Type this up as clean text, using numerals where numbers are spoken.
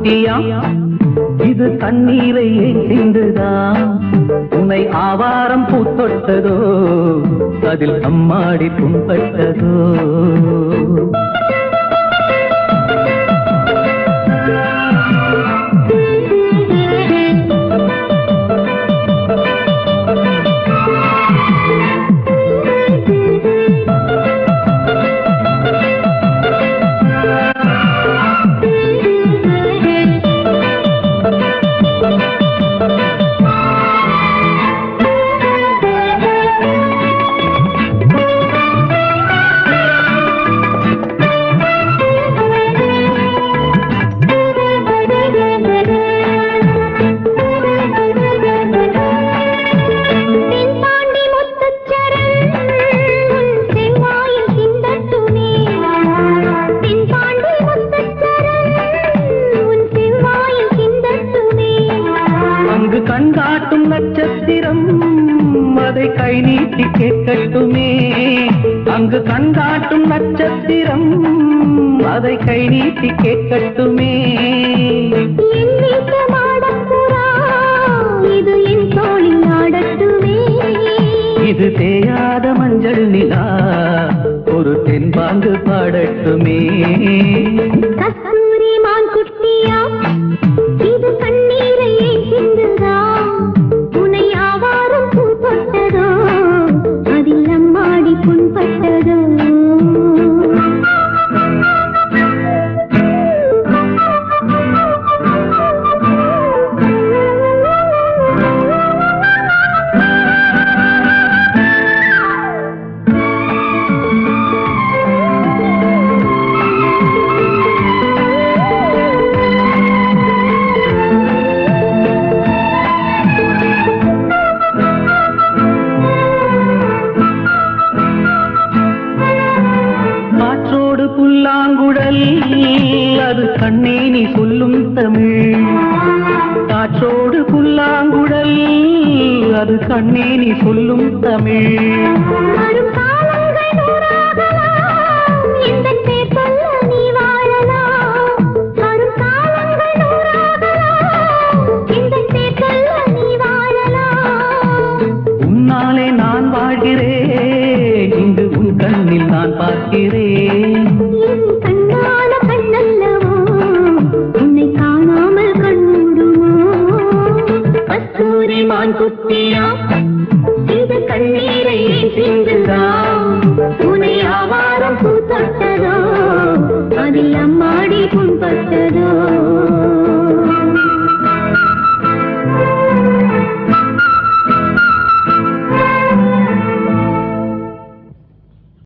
குட்டியா இது தண்ணீரை சிந்துதான் உன்னை ஆவாரம் பூத்தொட்டதோ அதில் அம்மாடி புண்பட்டதோ கண்காட்டும் நட்சத்திரம் அதை கை நீட்டி கேட்கட்டுமே அங்கு கண்காட்டும் நட்சத்திரம் அதை கை நீட்டி கேட்கட்டுமே இது என் தோளில் ஆடட்டுமே இது தேயாத மஞ்சள் நிலா ஒரு தென்பாங்கு பாடட்டுமே கஸ்தூரி மான் குட்டியா இது கண்ணீரை சிந்துதா உன்னை ஆவாரம் பூப்பட்டதோ அதில் அம்மாடி புண்பட்டதோ புல்லாங்குழல் அது கண்ணே நீ சொல்லும் தமிழ் காற்றோடு புல்லாங்குழல் அது கண்ணே நீ சொல்லும் தமிழ் உன்னாலே நான் வாழ்கிறேன் இங்கு உன் கண்ணில் நான் பார்க்கிறேன் உன்னை காணாமல் கண்மூடுமோ கஸ்தூரி மான் குட்டியா